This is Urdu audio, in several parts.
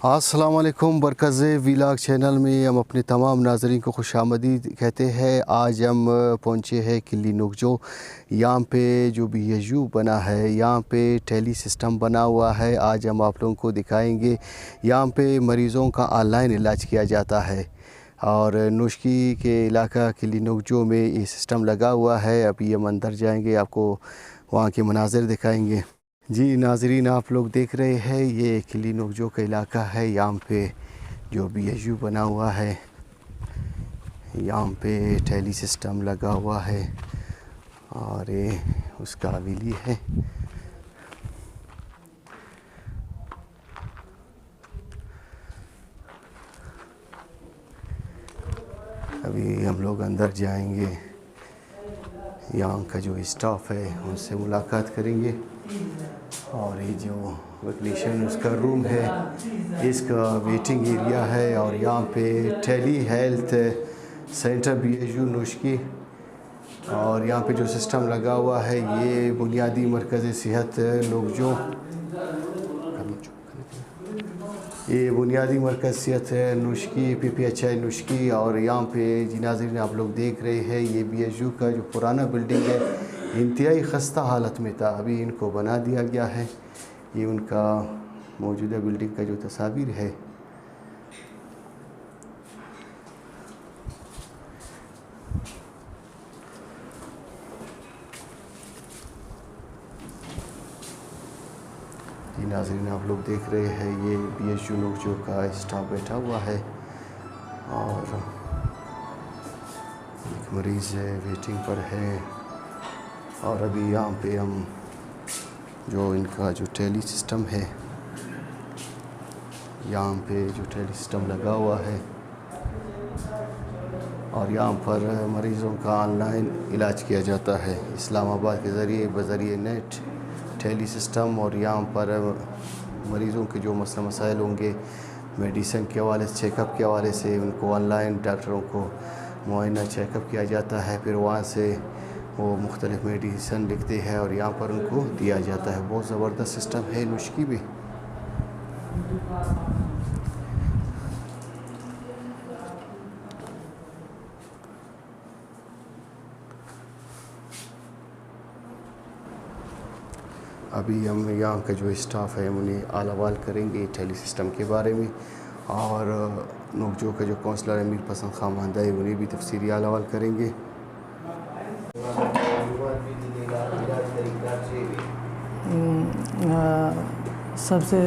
السلام علیکم، برکز ویلاگ چینل میں ہم اپنے تمام ناظرین کو خوش آمدید کہتے ہیں۔ آج ہم پہنچے ہیں کلی نگجو۔ یہاں پہ جو BHU بنا ہے، یہاں پہ ٹیلی سسٹم بنا ہوا ہے۔ آج ہم آپ لوگوں کو دکھائیں گے۔ یہاں پہ مریضوں کا آن لائن علاج کیا جاتا ہے اور نوشکی کے علاقہ کلی نگجو میں یہ سسٹم لگا ہوا ہے۔ ابھی ہم اندر جائیں گے، آپ کو وہاں کے مناظر دکھائیں گے۔ جی ناظرین، آپ لوگ دیکھ رہے ہیں یہ کلی نگجو کا علاقہ ہے۔ یہاں پہ جو BHU بنا ہوا ہے، یہاں پہ ٹیلی سسٹم لگا ہوا ہے اور یہ اس کا حویلی ہے۔ ابھی ہم لوگ اندر جائیں گے، یہاں کا جو اسٹاف ہے ان سے ملاقات کریں گے اور یہ جو ویکلیشن اس کا روم ہے، اس کا ویٹنگ ایریا ہے۔ اور یہاں پہ ٹیلی ہیلتھ سینٹر BHU نوشکی، اور یہاں پہ جو سسٹم لگا ہوا ہے یہ بنیادی مرکز صحت نگجو، یہ بنیادی مرکز صحت ہے نوشکی PPHI نوشکی۔ اور یہاں پہ جی ناظرین آپ لوگ دیکھ رہے ہیں یہ BHU کا جو پرانا بلڈنگ ہے انتہائی خستہ حالت میں تھا، ابھی ان کو بنا دیا گیا ہے۔ یہ ان کا موجودہ بلڈنگ کا جو تصاویر ہے۔ جی ناظرین آپ لوگ دیکھ رہے ہیں یہ BHU نگجو کا اسٹاف بیٹھا ہوا ہے اور ایک مریض ہے ویٹنگ پر ہے۔ اور ابھی یہاں پہ ہم جو ان کا جو ٹیلی سسٹم ہے، یہاں پہ جو ٹیلی سسٹم لگا ہوا ہے اور یہاں پر مریضوں کا آن لائن علاج کیا جاتا ہے اسلام آباد کے ذریعے بذریعہ نیٹ ٹیلی سسٹم۔ اور یہاں پر مریضوں کے جو مسئلہ مسائل ہوں گے میڈیسن کے حوالے سے، چیک اپ کے حوالے سے، ان کو آن لائن ڈاکٹروں کو معائنہ چیک اپ کیا جاتا ہے، پھر وہاں سے وہ مختلف میڈیسن لکھتے ہیں اور یہاں پر ان کو دیا جاتا ہے۔ بہت زبردست سسٹم ہے نوشکی بھی۔ ابھی ہم یہاں کا جو اسٹاف ہے انہیں آل احوال کریں گے ٹیلی سسٹم کے بارے میں، اور نگجو کا جو کونسلر امیر پسند خاماندہ ہے انہیں بھی تفصیلی آل احوال کریں گے۔ سب سے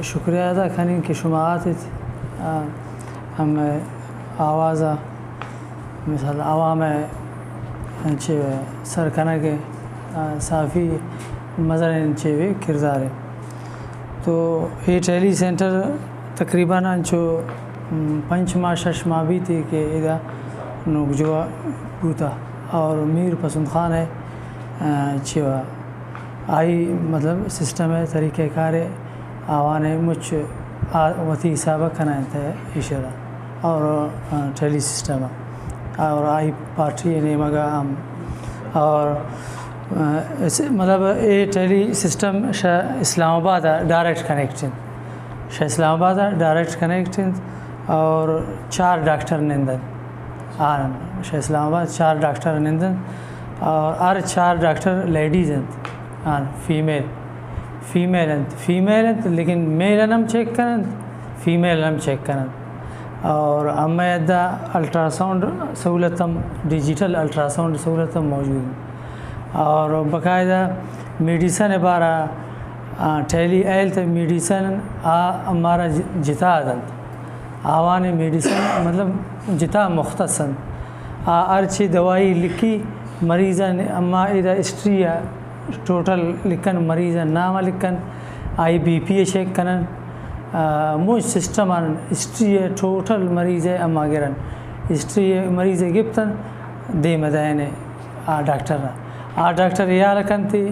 شکریہ ادا کنیں کہ شما آتید ہم آوازہ مثال عوام سرکنہ کے صافی مظہر چیوے کردار ہے۔ تو یہ ٹیلی سینٹر تقریباً 5 ماہ 6 ماہ بھی تھی کہ ادھا نگجو بوتا، اور میر پسند خان ہے چیوا آئی مطلب سسٹم ہے، طریقہ کار ہے، آوان ہے مجھ وتی حسابہ کنائنتا ہے اشارہ اور ٹیلی سسٹم اور آئی پارٹی نے مگا ہم اور مطلب یہ ٹیلی سسٹم اسلام آباد ڈائریکٹ کنیکٹنگ اسلام آباد ڈائریکٹ کنیکٹنگ اور 4 ڈاکٹر نندن اسلام آباد 4 ڈاکٹر نندن اور ہر 4 ڈاکٹر لیڈیز ہیں، فیمیل ہیں لیکن میل ہم چیک کریں، فیمیل ہم چیک کریں۔ اور ہمیں ادھا الٹرا ساؤنڈ سہولتم ڈیجیٹل الٹرا ساؤنڈ سہولتم موجود ہیں، اور باقاعدہ میڈیسن بارہ ٹیلی ہیلتھ میڈیسن ہمارا جتا دند آوان میڈیسن مطلب جتا مختصن ارچی دوائی لکھی مریضاً اما ادھا ہسٹری ٹوٹل لکھن مریضاً نام لکھن IBP چیک کنن موج سسٹم ہسٹری ٹوٹل مریض ہے اما گرن ہسٹری مریض گپتن دے مدائن ڈاکٹر یا لکن تھی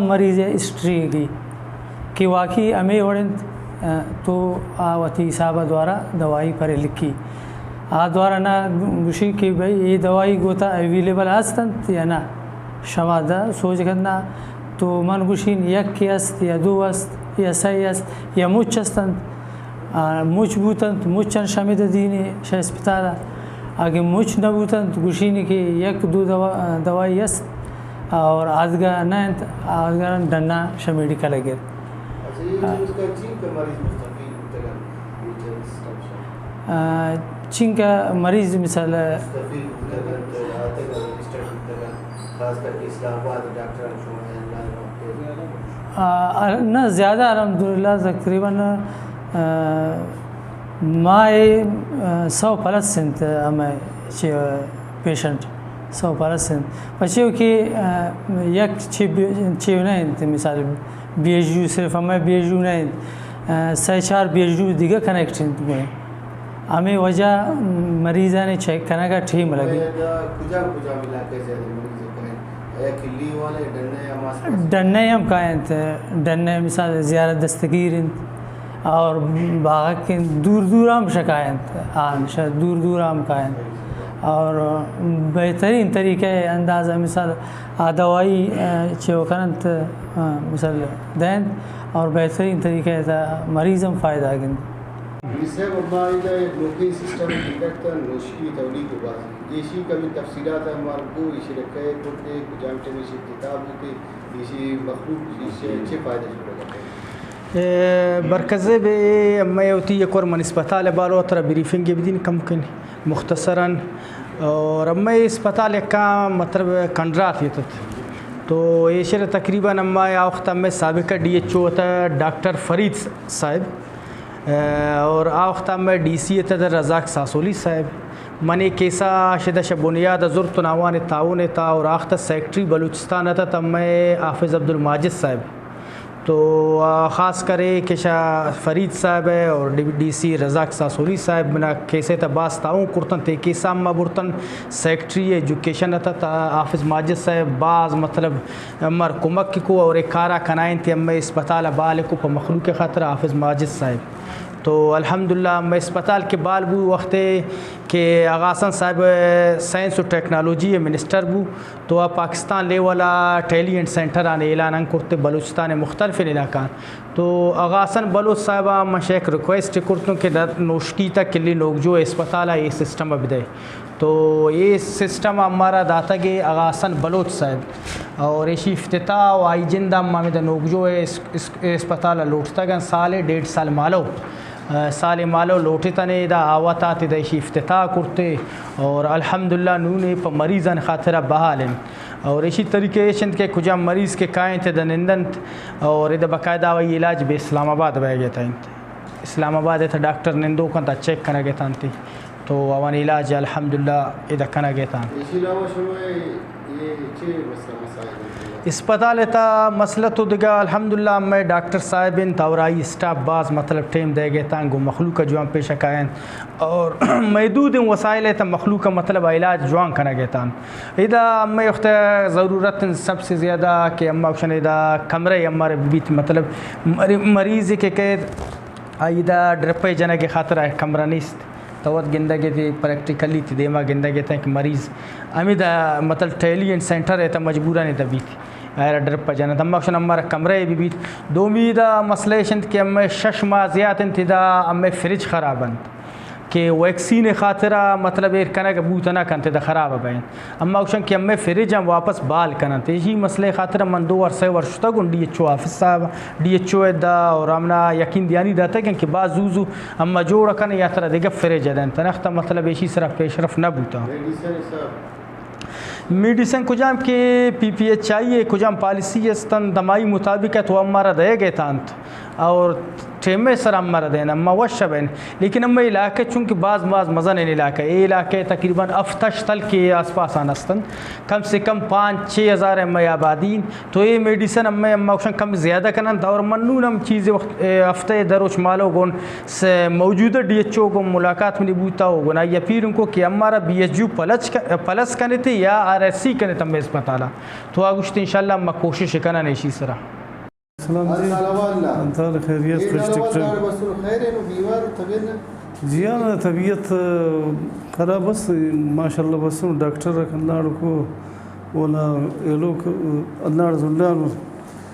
مریض ہسٹری گی کہ واقعی ہمیں وڑند تو وتی حسابہ دوارا دوائی پر لکھی دوارا نہ گوشی کہ بھئی یہ دوائی گوتا اویلیبل ہستن یا نہ شما دا سوچ کرنا تو من گوشین یکی است یا دو است یا سه است یا مچ هستند مچ بودند مچن شامل دینی شه اسپیتال اگه مچ نبودند گوشینی که یک دو دوایی است اور آدگاه نه آدگاه دنا شه میڈیکل اگر چین کا مریض مثال نہ زیادہ الحمدللہ تقریباً مائے 100+ سنت ہمیں پیشنٹ 100+ سنت بچوں کی یک چیو نہیں مثال بی ایچ یو صرف ہمیں بی ایچ یو نہیں 3-4 بی ایچ یو دیگر کنیکٹ ہیں ہمیں وجہ مریضاں نے چیک کرنے کا ٹھیم لگی ڈنے ہم کائیں تھے ڈنے مثال زیارت دستگیر اور باغ کے دور دور ہم شکایت دور دور ہم کائیں اور بہترین طریقے اندازہ مثال دوائی چوکنت مثال دین اور بہترین طریقے مریض ہم فائدہ گن سسٹم نوشی تولی کے بعد یہ کبھی تفصیلات ہمارے کو اسی رکھے کرتے جانتے میں سے کتاب ہوتے اسی مخلوق سے اچھے فائدے برکزه به اما یوتی یک من اسپتال بالو تر بریفنگ بدین کم کن مختصرا اور اما اسپتال کا مطلب کنڈرات یہ تو یہ شر تقریباً اما یا وقت میں سابقہ ڈی ایچ او تھا ڈاکٹر فرید صاحب اور آوقت میں ڈی سی تھا رزاق ساسولی صاحب من کیسا شدہ بنیاد زرت نوان تعاون تھا اور آخت سیکٹری بلوچستان تھا تب میں حافظ عبدالماجد صاحب تو خاص کرے کہ فرید صاحب ہے اور ڈی سی رزاق ساسولی صاحب منا کیسے تھا باس تعاون کرتن تے کیسا اما برتن سیکٹری ایجوکیشن تھا حافظ ماجد صاحب بعض مطلب امر کمک کو اور ایک کارا کنائن تھے اما اسپتال بال کو پا مخلوق خاطر حافظ ماجد صاحب تو الحمدللہ میں اسپتال کے بال بو وقت کہ آغاسن صاحب سائنس و ٹیکنالوجی منسٹر بو تو پاکستان لیولا ٹیلینٹ سینٹر آنے اعلان کرتے بلوچستان مختلف علاقہ تو آغاسن بلوچ صاحبہ مشیک ریکویسٹ کرتوں کہ نوشکی تک کلی لوگ جو اسپتال یہ سسٹم اب دے تو یہ سسٹم ہمارا داتا کہ آغاسن بلوچ صاحب اور ایشی افتتاح و آئی جندہ مامد نوگ جو ہے اسپتال لوٹتا گن سال 1.5 سال مالو سال مالو لوٹے تنے دا آواتا تے دا ایشی افتتاح کرتے اور الحمدللہ نونے پا مریضان خاطرہ بحالیں اور اسی طریقے شند کے کجا مریض کے کائیں تھے دا نندنت اور ادھا باقاعدہ وہی علاج بے اسلام آباد بہ گیا تھا اسلام آباد تھا ڈاکٹر نندو کن تا چیک کنا گیا تھا تو اوان علاج الحمدللہ ادھا کنا گیا تھا اسپتال تا مسئلہ تو دگا الحمدللہ میں ڈاکٹر صاحبین تورائی اسٹاف باز مطلب ٹیم دے گئے تھا گو مخلوق جوان پیش کائن اور محدود وسائل تا مخلوق مطلب علاج جوان کنا گئے تھا ادا میں وقت ضرورت سب سے زیادہ کہ اما اوشن ادا کمرے ہمارے بیت مطلب مریض کے قید ایدا ڈرپے جنا کے خاطر کمرہ نیست توت گندگی تھی پریکٹیکلی تھی دیما گندگی تھا کہ مریض امید مطلب ٹیلینٹ سینٹر ہے تا مجبورہ نہیں تھا بیت ڈرپ جانا تم اکشن ہمارا کمرے بھی دومی دا مسئلہ شند کہ ہمیں 6 ماہ زیادہ انتدا ہمیں فریج خرابند کہ ویکسین خاطرہ مطلب ایر کنا کہ بوتنا کنتے دا خراب بین اما اوشن کہ ہمیں فریج ہم واپس بال کنتے یہی مسئلہ خاطرہ من 2 عرصہ ورشتا گن ڈی ایچ او حافظ صاحب ڈی ایچ او دا اور ہمنا یقین دیانی داتا ہے کہ بعض زوزو اما جوڑا کنا یا ترہ دیگا فریج دین تنختا مطلب ایشی سرا پیشرف نہ بوتا میڈیسن کجام کے پی پی ایچ آئی ہے کجام پالیسی استن دمائی مطابق ہے تو ہمارا دے گئے تانت اور ٹیمے سر ہمارا دینا اما وشہ بین لیکن اما علاقے چونکہ بعض مزن علاقہ یہ علاقے تقریباً افتش تل کے آس پاس آنستن کم سے کم 5-6 ہزار اما آبادین تو یہ میڈیسن اما اوشن کم زیادہ کنن اور منون ہم چیز ہفتے دروچ مالو گون سے موجودہ ڈی ایچ او کو ملاقات میں بوتا ہو گنا یا پھر ان کو کہ ہمارا بی ایچ یو پلس کنے تھے یا آر ایس سی کنے تم اسپتالا تو آگوشت انشاءاللہ اما کوشش کنا نیشی سرا السلام جی انتظار خیریت خوش جی ہاں طبیعت خراب بس ماشاءاللہ بس ڈاکٹر رکھناڑ کو اولا ایلو اناڑ زندان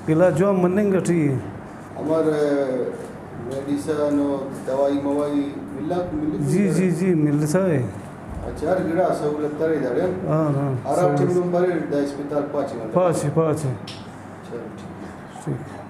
علاج جو مننگ گٹھی ہمار میڈیسن اور دوائی موائی جی جی جی ملتا ہے اچھا ہر گڑا سہولت ترے دارے ہاں ہاں ہر آپ ٹیم نمبر دا اسپتال پاچی پاچی چلو ٹھیک ہے ٹھیک